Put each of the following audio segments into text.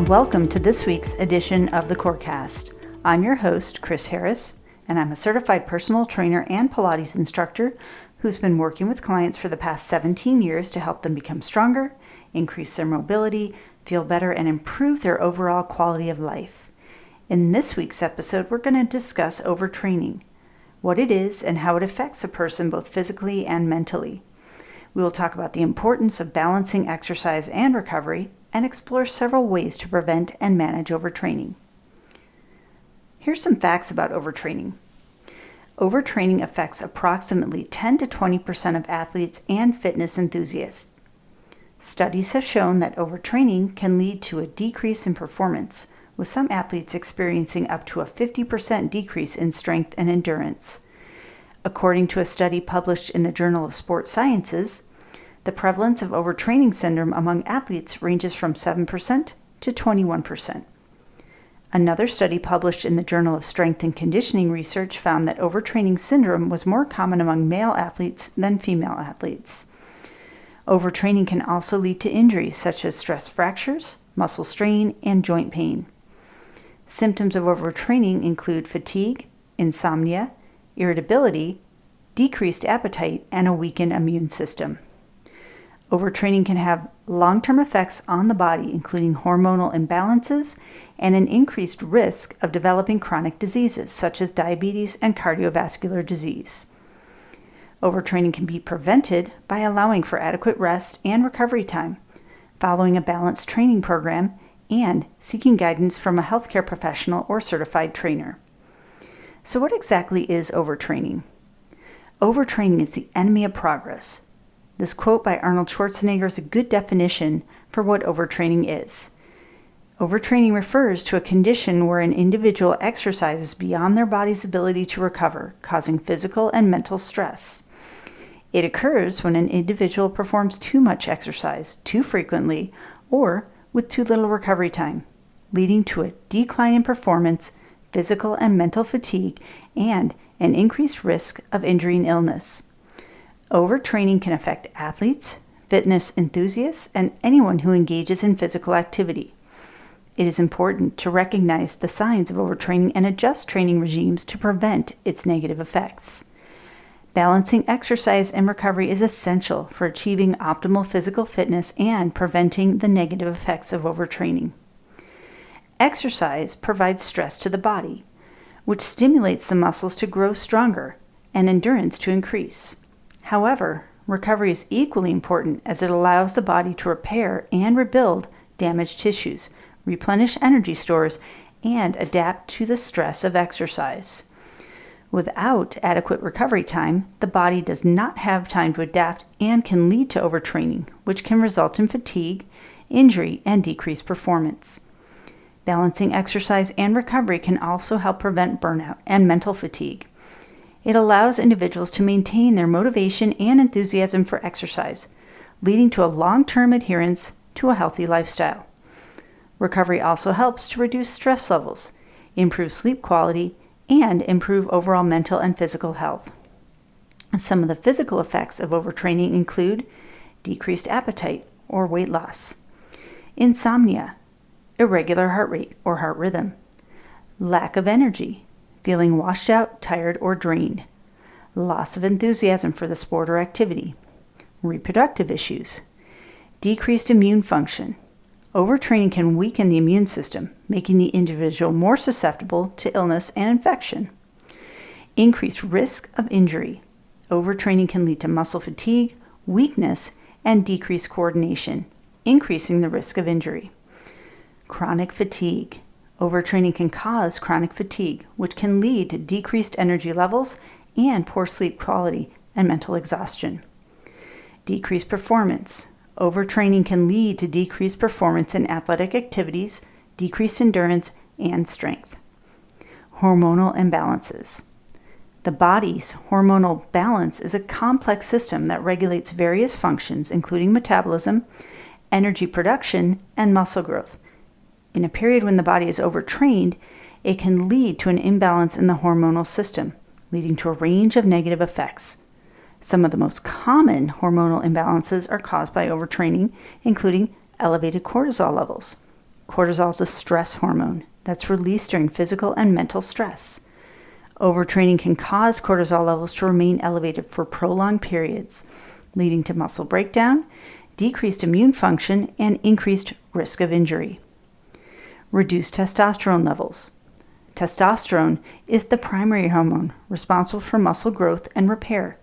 and welcome to this week's edition of the Corecast. I'm your host, Chris Harris, and I'm a certified personal trainer and Pilates instructor who's been working with clients for the past 17 years to help them become stronger, increase their mobility, feel better, and improve their overall quality of life. In this week's episode, we're going to discuss overtraining, what it is and how it affects a person both physically and mentally. We will talk about the importance of balancing exercise and recovery and explore several ways to prevent and manage overtraining. Here's some facts about overtraining. Overtraining affects approximately 10 to 20% of athletes and fitness enthusiasts. Studies have shown that overtraining can lead to a decrease in performance, with some athletes experiencing up to a 50% decrease in strength and endurance. According to a study published in the Journal of Sports Sciences, the prevalence of overtraining syndrome among athletes ranges from 7% to 21%. Another study published in the Journal of Strength and Conditioning Research found that overtraining syndrome was more common among male athletes than female athletes. Overtraining can also lead to injuries such as stress fractures, muscle strain, and joint pain. Symptoms of overtraining include fatigue, insomnia, irritability, decreased appetite, and a weakened immune system. Overtraining can have long-term effects on the body, including hormonal imbalances and an increased risk of developing chronic diseases such as diabetes and cardiovascular disease. Overtraining can be prevented by allowing for adequate rest and recovery time, following a balanced training program, and seeking guidance from a healthcare professional or certified trainer. So what exactly is overtraining? Overtraining is the enemy of progress. This quote by Arnold Schwarzenegger is a good definition for what overtraining is. Overtraining refers to a condition where an individual exercises beyond their body's ability to recover, causing physical and mental stress. It occurs when an individual performs too much exercise, too frequently, or with too little recovery time, leading to a decline in performance, physical and mental fatigue, and an increased risk of injury and illness. Overtraining can affect athletes, fitness enthusiasts, and anyone who engages in physical activity. It is important to recognize the signs of overtraining and adjust training regimes to prevent its negative effects. Balancing exercise and recovery is essential for achieving optimal physical fitness and preventing the negative effects of overtraining. Exercise provides stress to the body, which stimulates the muscles to grow stronger and endurance to increase. However, recovery is equally important as it allows the body to repair and rebuild damaged tissues, replenish energy stores, and adapt to the stress of exercise. Without adequate recovery time, the body does not have time to adapt and can lead to overtraining, which can result in fatigue, injury, and decreased performance. Balancing exercise and recovery can also help prevent burnout and mental fatigue. It allows individuals to maintain their motivation and enthusiasm for exercise, leading to a long-term adherence to a healthy lifestyle. Recovery also helps to reduce stress levels, improve sleep quality, and improve overall mental and physical health. Some of the physical effects of overtraining include decreased appetite or weight loss, insomnia, irregular heart rate or heart rhythm, lack of energy, feeling washed out, tired, or drained, loss of enthusiasm for the sport or activity, reproductive issues, decreased immune function. Overtraining can weaken the immune system, making the individual more susceptible to illness and infection. Increased risk of injury. Overtraining can lead to muscle fatigue, weakness, and decreased coordination, increasing the risk of injury. Chronic fatigue. Overtraining can cause chronic fatigue, which can lead to decreased energy levels and poor sleep quality and mental exhaustion. Decreased performance. Overtraining can lead to decreased performance in athletic activities, decreased endurance, and strength. Hormonal imbalances. The body's hormonal balance is a complex system that regulates various functions, including metabolism, energy production, and muscle growth. In a period when the body is overtrained, it can lead to an imbalance in the hormonal system, leading to a range of negative effects. Some of the most common hormonal imbalances are caused by overtraining, including elevated cortisol levels, Cortisol is a stress hormone that's released during physical and mental stress. Overtraining can cause cortisol levels to remain elevated for prolonged periods, leading to muscle breakdown, decreased immune function, and increased risk of injury. Reduced testosterone levels. Testosterone is the primary hormone responsible for muscle growth and repair.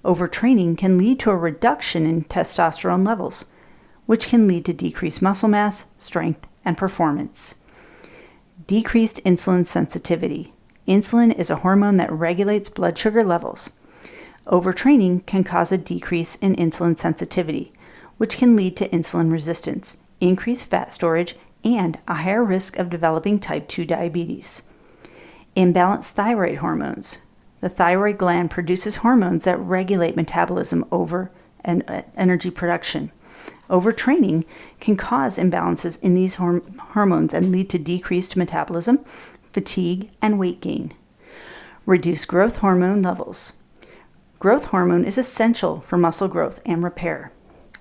Overtraining can lead to a reduction in testosterone levels, which can lead to decreased muscle mass, strength, and performance. Decreased insulin sensitivity. Insulin is a hormone that regulates blood sugar levels. Overtraining can cause a decrease in insulin sensitivity, which can lead to insulin resistance, increased fat storage, and a higher risk of developing type 2 diabetes. Imbalanced thyroid hormones. The thyroid gland produces hormones that regulate metabolism and energy production. Overtraining can cause imbalances in these hormones and lead to decreased metabolism, fatigue, and weight gain. Reduced growth hormone levels. Growth hormone is essential for muscle growth and repair.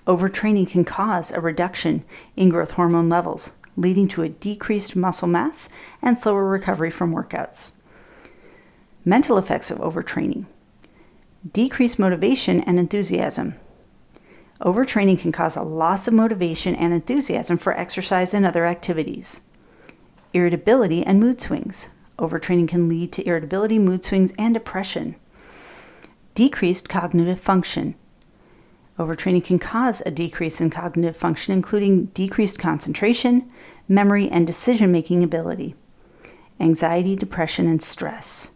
Overtraining can cause a reduction in growth hormone levels, leading to a decreased muscle mass and slower recovery from workouts. Mental effects of overtraining. Decreased motivation and enthusiasm. Overtraining can cause a loss of motivation and enthusiasm for exercise and other activities. Irritability and mood swings. Overtraining can lead to irritability, mood swings, and depression. Decreased cognitive function. Overtraining can cause a decrease in cognitive function, including decreased concentration, memory, and decision-making ability. Anxiety, depression, and stress.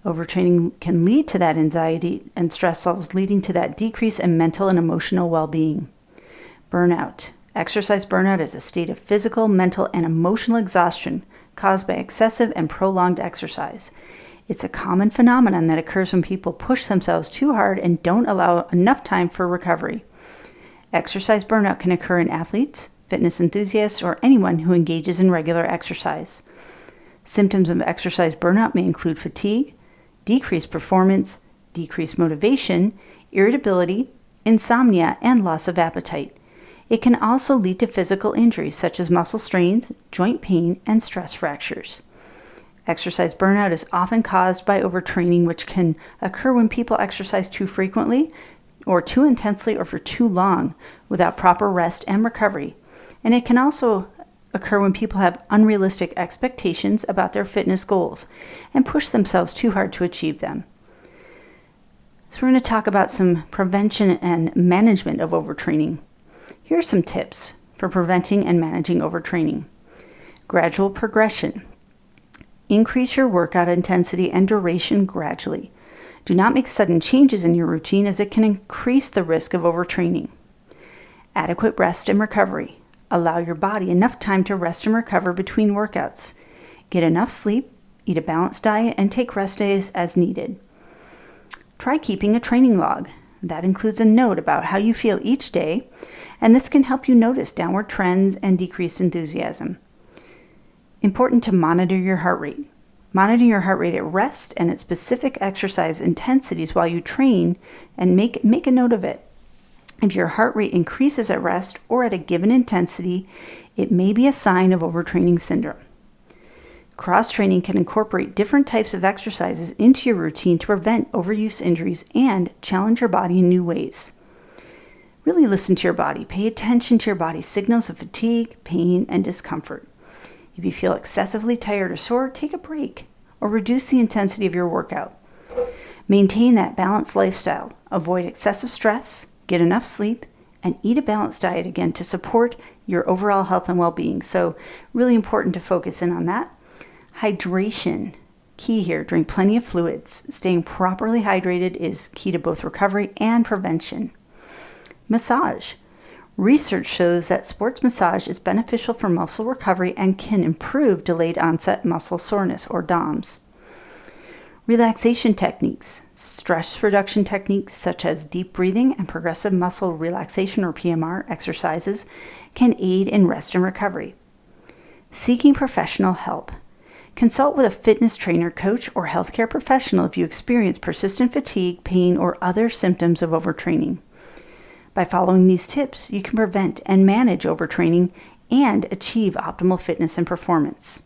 Overtraining can lead to that anxiety and stress levels, leading to that decrease in mental and emotional well-being. Burnout. Exercise burnout is a state of physical, mental, and emotional exhaustion caused by excessive and prolonged exercise. It's a common phenomenon that occurs when people push themselves too hard and don't allow enough time for recovery. Exercise burnout can occur in athletes, fitness enthusiasts, or anyone who engages in regular exercise. Symptoms of exercise burnout may include fatigue, decreased performance, decreased motivation, irritability, insomnia, and loss of appetite. It can also lead to physical injuries such as muscle strains, joint pain, and stress fractures. Exercise burnout is often caused by overtraining, which can occur when people exercise too frequently or too intensely or for too long without proper rest and recovery. And it can also occur when people have unrealistic expectations about their fitness goals and push themselves too hard to achieve them. So we're going to talk about some prevention and management of overtraining. Here are some tips for preventing and managing overtraining. Gradual progression. Increase your workout intensity and duration gradually. Do not make sudden changes in your routine, as it can increase the risk of overtraining. Adequate rest and recovery. Allow your body enough time to rest and recover between workouts. Get enough sleep, eat a balanced diet, and take rest days as needed. Try keeping a training log. That includes a note about how you feel each day, and this can help you notice downward trends and decreased enthusiasm. Important to monitor your heart rate. Monitor your heart rate at rest and at specific exercise intensities while you train, and make a note of it. If your heart rate increases at rest or at a given intensity, it may be a sign of overtraining syndrome. Cross-training can incorporate different types of exercises into your routine to prevent overuse injuries and challenge your body in new ways. Really listen to your body. Pay attention to your body's signals of fatigue, pain, and discomfort. If you feel excessively tired or sore, take a break or reduce the intensity of your workout. Maintain that balanced lifestyle. Avoid excessive stress, get enough sleep, and eat a balanced diet again to support your overall health and well-being. So really important to focus in on that. Hydration, key here. Drink plenty of fluids. Staying properly hydrated is key to both recovery and prevention. Massage. Research shows that sports massage is beneficial for muscle recovery and can improve delayed onset muscle soreness, or DOMS. Relaxation techniques. Stress reduction techniques such as deep breathing and progressive muscle relaxation, or PMR, exercises can aid in rest and recovery. Seeking professional help. Consult with a fitness trainer, coach, or healthcare professional if you experience persistent fatigue, pain, or other symptoms of overtraining. By following these tips, you can prevent and manage overtraining and achieve optimal fitness and performance.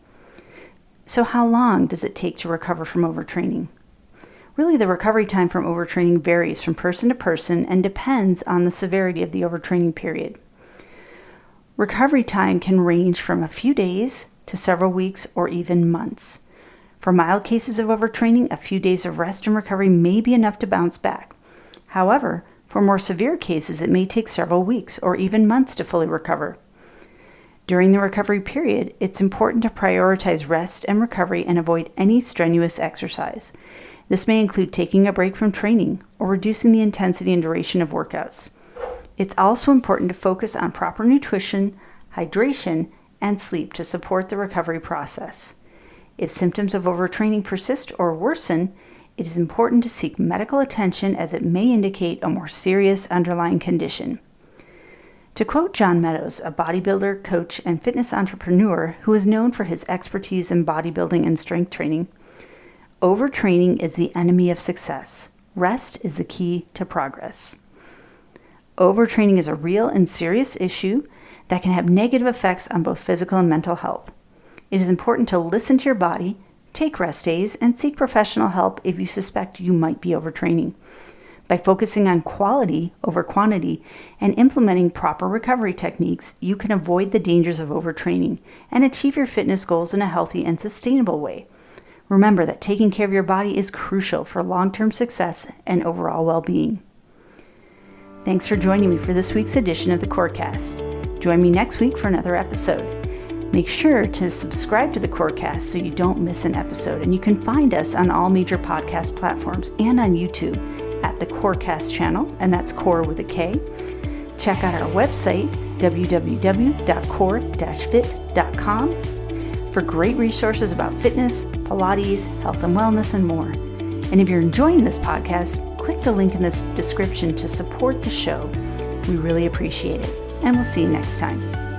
So how long does it take to recover from overtraining? Really, the recovery time from overtraining varies from person to person and depends on the severity of the overtraining period. Recovery time can range from a few days to several weeks or even months. For mild cases of overtraining, a few days of rest and recovery may be enough to bounce back. However, for more severe cases, it may take several weeks or even months to fully recover. During the recovery period, it's important to prioritize rest and recovery and avoid any strenuous exercise. This may include taking a break from training or reducing the intensity and duration of workouts. It's also important to focus on proper nutrition, hydration, and sleep to support the recovery process. If symptoms of overtraining persist or worsen, it is important to seek medical attention as it may indicate a more serious underlying condition. To quote John Meadows, a bodybuilder, coach, and fitness entrepreneur who is known for his expertise in bodybuilding and strength training, overtraining is the enemy of success. Rest is the key to progress. Overtraining is a real and serious issue that can have negative effects on both physical and mental health. It is important to listen to your body, take rest days, and seek professional help if you suspect you might be overtraining. By focusing on quality over quantity and implementing proper recovery techniques, you can avoid the dangers of overtraining and achieve your fitness goals in a healthy and sustainable way. Remember that taking care of your body is crucial for long-term success and overall well-being. Thanks for joining me for this week's edition of the Corecast. Join me next week for another episode. Make sure to subscribe to the Corecast so you don't miss an episode, and you can find us on all major podcast platforms and on YouTube at the Corecast channel, and that's Core with a K. Check out our website, www.core-fit.com, for great resources about fitness, Pilates, health and wellness, and more. And if you're enjoying this podcast, click the link in the description to support the show. We really appreciate it, and we'll see you next time.